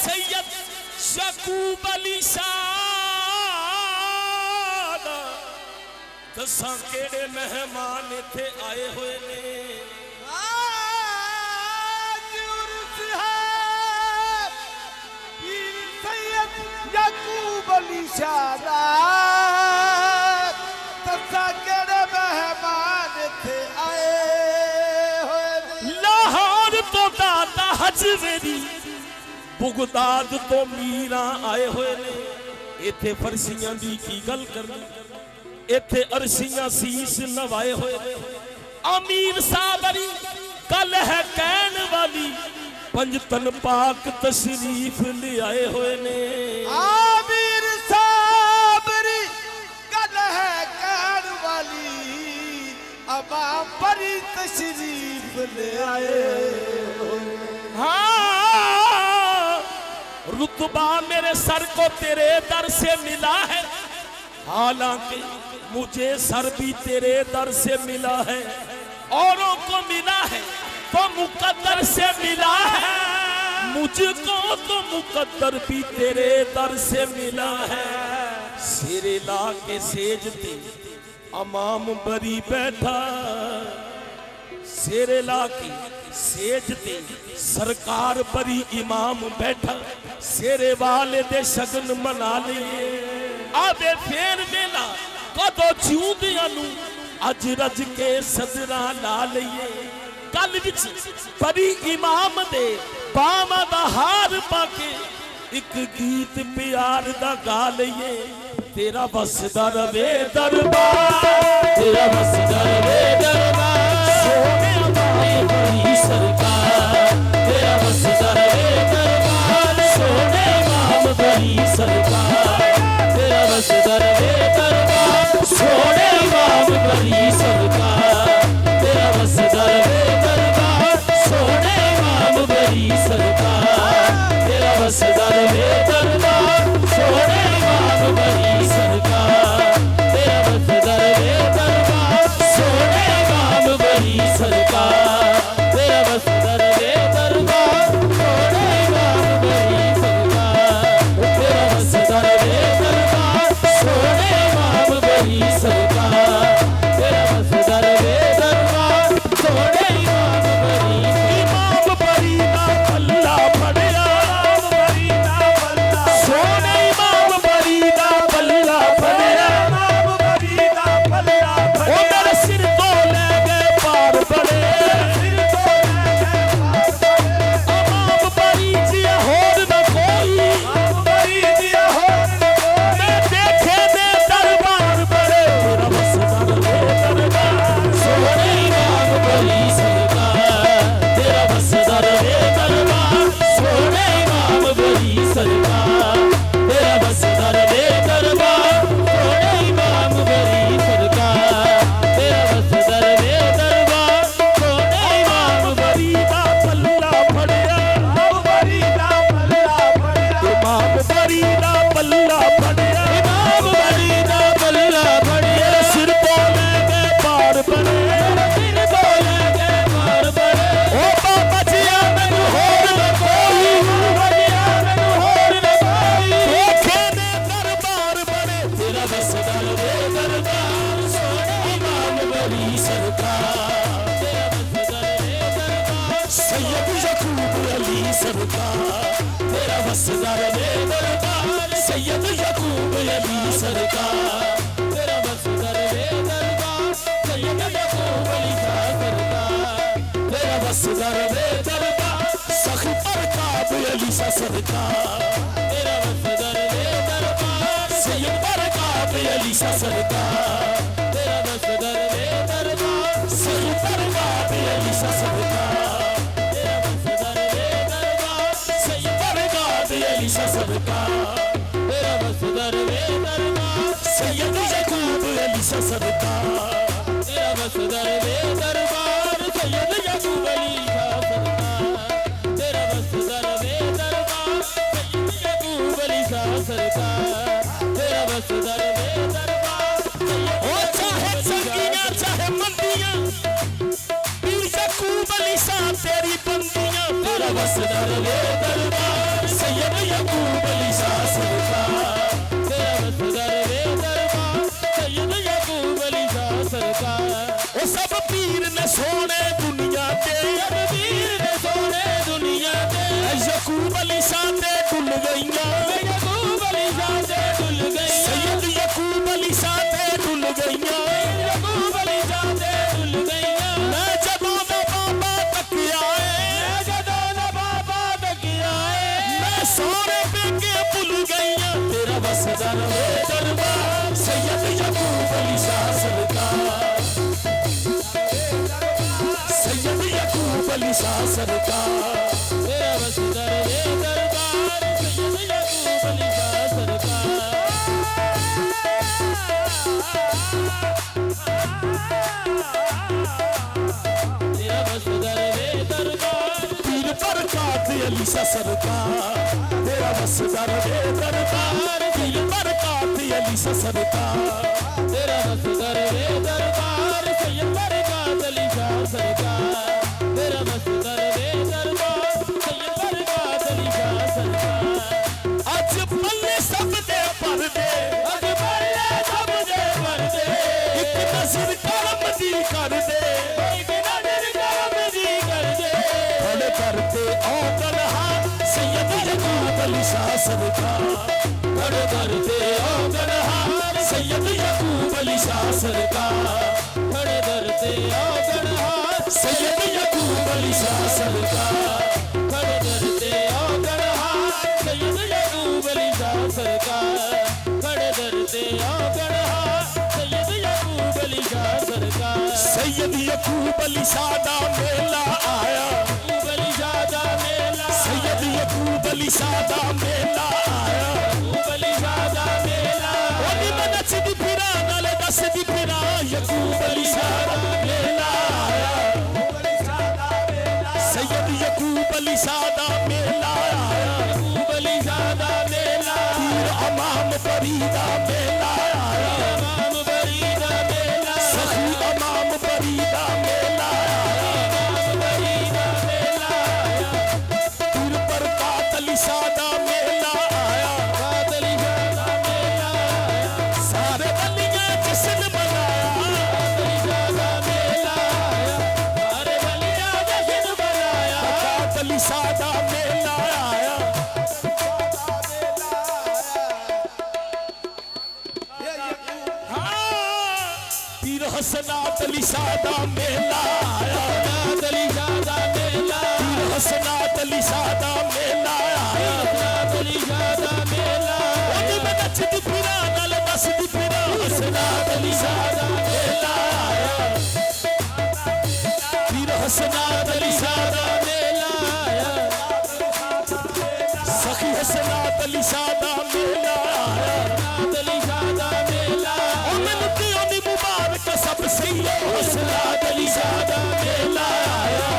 सैयद यकूब अली शाह दसा केड़े मेहमान इथे आए हुए ने। यकूब अली शाह दसा केड़े मेहमान इथे आए हुए। लाहौर तो दाता हजवेरी बुगदाद तो मीरा आए हुए ने। इथे फरसियां दी की गल करनी, इथे अरसियां शीश नवाए हुए ने। अमीर साबरी कल है कहन वाली पंजतन पाक तशरीफ ले आए हुए ने। आमिर साबरी कल है कहन वाली अमाम परी तशरीफ ले आए। हाँ रुतबा मेरे सर को तेरे दर से मिला है, हालांकि मुझे सर भी तेरे दर से मिला है। औरों को मिला है तो मुकद्दर से मिला है, मुझको तो मुकद्दर भी तेरे दर से मिला है। सिरे ला के सेजते अमाम बरी बैठा, सिरे ला के सेजते सरकार बरी इमाम बैठा। सिरे वाले दे शगन मना लिए, आवे फेर मेला कदो चूदियां नू अज रज के सदरा ला लिए। कल विच बड़ी इमाम दे बामा दा हार पाके एक गीत प्यार दा गा लईए। तेरा बसदा रवे दरबार, तेरा बसदा रवे दरबार, सोने अमाम बरी सरकार। तेरा बसदा रवे दरबार, सोने अमाम बरी सरकार। तेरा बसदा रवे दरबार, सोने अमाम बरी सरकार। तेरा बसदा रवे दरबार, सोने अमाम बरी सरकार। तेरा बसदा रवे दरबार, सोने अमाम बरी सरकार। तेरा बसदा रवे दरबार, सोने अमाम बरी सरकार। तेरा बसदा रवे दरबार, सोने अमाम बरी सरकार। तेरा बसदा रवे दरबार, सोने अमाम बरी सरकार। तेरा बसदा रवे दरबार, सोने इमाम बरी। इमाम बरी दा पल्ला फड़िया, बरी दा पल्ला, सोने इमाम बरी दा पल्ला फड़िया, बरी दा पल्ला फड़िया। ओ मेरे सिर तो ले गए पार बड़े, सिर तो ले गए पार बड़े। इमाम बरी जिया होर न कोई, इमाम बरी जिया होर न कोई। मैं देखे दे दरबार बड़े, तेरा बसदा रवे दरबार, सोने इमाम बरी सरकार। तेरा बसदा रवे दरबार, सोने इमाम बरी सरकार। तेरा बसदा रवे दरबार, सोने इमाम बरी सरकार। तेरा बसदा रवे दरबार, सोने इमाम बरी दा पल्ला फड़िया, इमाम बरी दा पल्ला फड़िया। इमाम बरी दा पल्ला फड़िया, इमाम बरी दा पल्ला फड़िया। सिर तो ले गए पार बड़े, सिर तो ले गए पार बड़े। ओ बाबा जिया मैनू होर न कोई, बाबा जिया मैनू होर न कोई। देखे दे दरबार बड़े, तेरा बसदा रवे दरबार, सोने इमाम बरी सरकार। तेरा बसदा रवे दरबार, सैयद यकूब अली सरकार। तेरा बसदा रवे दरबार, सैयद यकूब अली सरकार। तेरा बसदा रवे दरबार, सैयद यकूब अली सरकार। तेरा बसदा रवे दरबार, सखी परकाब अली सरकार। तेरा बसदा रवे दरबार, सैयद परकाब अली सरकार। तेरा बसदा रवे दरबार, सखी परकाब अली सरकार। तेरा बसदा रवे दरबार, सैयद परकाब अली सरकार। तेरा बसदा रवे दरबार, सैयद यकूब अली सरकार। तेरा बसदा रवे दरबार, सैयद यकूब अली सरकार। तेरा बसदा रवे दरबार, सैयद यकूब अली सरकार। तेरा बसदा रवे दरबार, ओ चाहे संगियां चाहे मंदियां, पीर यकूब अली शाह तेरी बंदियां। तेरा बसदा रवे दरबार, सैयद यकूब अली शाह सरकार, तेरा बस दरवे दरबार सैयद यकूब अली शाह सरकार। ओ सब पीर ने सोने दुनिया के, सब पीर ने सोने दुनिया के, यकूब अली शाह ते डुल गईया, यकूब अली शाह ते डुल गईया, सैयद यकूब अली शाह ते डुल गईया, यकूब अली शाह ते डुल गईया। मैं जदों दा बाबा तक आए, मैं जदों दा बाबा तक आए, मैं सोने पेके भुल गईया, तेरा बस दरवे दरबार सैयद यकूब अली शाह सरकार, सैयद यकूब अली शाह सरकार, तेरा बस दरवे दरबार सैयद यकूब अली शाह सरकार। तेरा बस दरवे दरबार पीर बरकत अली शाह सरकार, तेरा बस दरवे दरबार पीर बरकत अली शाह सरकार, तेरा बस दरवे दरबार सैयद बरकत अली शाह सरकार, तेरा बस दरवे दरबार सैयद बरकत अली शाह सरकार। आज पल्ले सब दे पर्दे, आज पल्ले सब दे पर्दे, एक नजर करम दी कर दे, एक नजर करम दी कर दे, खड़े करते ओ गनहा सैयद यकूब अली शाह सरकार, खड़े करते ओ गनहा सैयद यकूब अली शाह सरकार, खड़े करते ओ गनहा सैयद यकूब अली शाह सरकार, खड़े करते ओ गनहा सैयद यकूब अली शाह सरकार, खड़े करते ओ गनहा सैयद यकूब अली शाह सरकार। सैयद यकूब अली शाह दा मेला आया, यकूब अली शाह दा मेला, सैयद यकूब अली शाह दा मेला आया, यकूब अली शाह दा मेला, ओनी मैं नचदी फिरा नाले दसदी फिरा, यकूब अली शाह दा मेला आया, सैयद यकूब अली शाह दा मेला आया, यकूब अली शाह दा मेला, पीर इमाम फरीदा मेला आया, इमाम फरीदा मेला, सखी इमाम फरीदा मेला आया, इमाम फरीदा मेला आया, पीर बरकत अली शाह दा मेला आया, बरकत अली शाह दा मेला आया, सारे वलियां जश्न मनाया, अली शाह दा मेला आया, सारे वलियां जश्न मनाया, बरकत अली शाह दा मेला आया। पीर हसनात अली शाह दा मेला आया, हसनात अली शाह दा मेला, पीर हसनात अली शाह दा मेला आया, हसनात अली शाह दा मेला, ओनी मैं नचदी फिरा नाल दसदी फिरा, हसनात अली शाह दा मेला आया, पीर हसनात अली शाह दा मेला आया, सखी हसनात अली शाह दा मेला आया, हसनात अली शाह दा मेला, ओ मिलती ओनी मुबारक सब सही है, हसनात अली शाह दा मेला आया,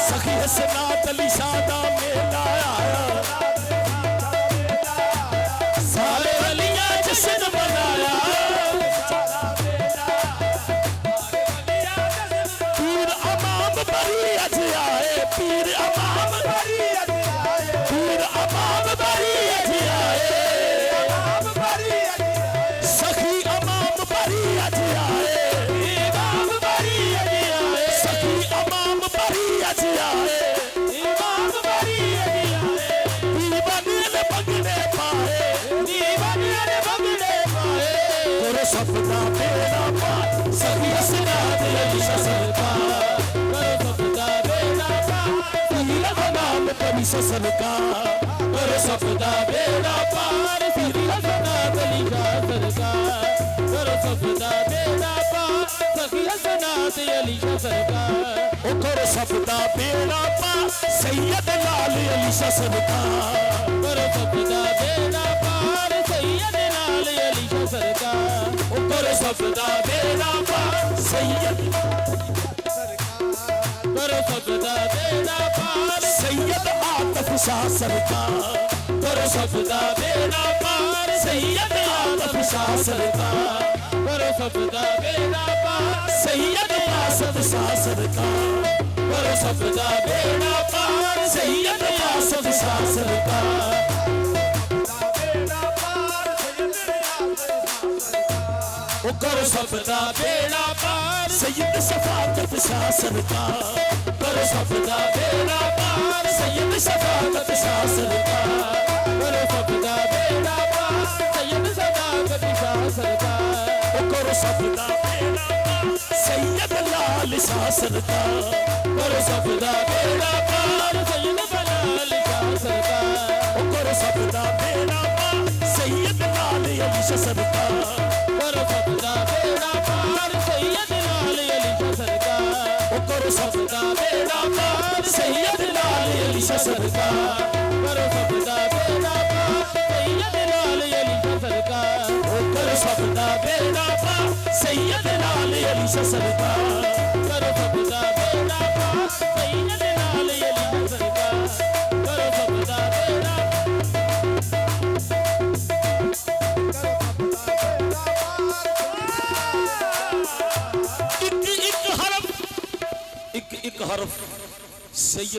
सखी हसनात अली शाह दा मेला आया, सारे वलियां जश्न मनाया, पीर इमाम बरी अज आए, पीर इमाम बरी अज आए, पीर इमाम बरी अज आए, इमाम बरी अज आए, सखी इमाम बरी अज आए, इमाम बरी अज आए, सखी इमाम बरी अज आए, इमाम बरी अज आए, दीवाने ने बगड़े पाए, दीवाने ने बगड़े पाए, करो सपना बेड़ा पार सखी हसनात अली शाह सरकार, करो सपना बेड़ा पार पीर इमाम अली शाह सरकार, करो सपना बेड़ा पार पीर हसनात अली शाह सरकार, करो सपना बेड़ा पार सखी हसनात अली शाह सरकार, ओ करो सपना बेड़ा पार सैयद लाल अली शाह सरकार, करो सपना बेड़ा पार सैयद लाल अली शाह सरकार, ओ करो सपना बेड़ा पार सैयद, करो सपना बेड़ा पार सैयद आतिफ शाह सरकार, करो सपना बेड़ा पार सैयद आतिफ शाह सरकार, करो सपना बेड़ा पार सैयद आसिफ शाह सरकार, करो सपना बेड़ा पार सैयद आसिफ कद शाह सरकार ओ करो सबदा बेड़ा पार सैयद शफाकत शाह सरकार करो सबदा बेड़ा पार सैयद शफाकत शाह सरकार करो सबदा बेड़ा पार सैयद शफाकत शाह सरकार ओ करो सबदा बेड़ा पार सैयद लाल शाह सरकार करो सबदा बेड़ा पार सैयद लाल शाह सरकार ओ करो सबदा बेड़ा पार सैयद लाल अली शाह सरकार करो सबदा बेड़ा पार सैयद लाल अली शाह सरकार ओ करो सबदा बेड़ा पार सैयद लाल अली शाह सरकार करो सबदा बेड़ा पार सैयद लाल अली शाह सरकार ओ करो सबदा बेड़ा पार सैयद लाल अली शाह सरकार करो सबदा बेड़ा पार सैयद लाल अली शाह सरकार करो सबदा बेड़ा एक हरफ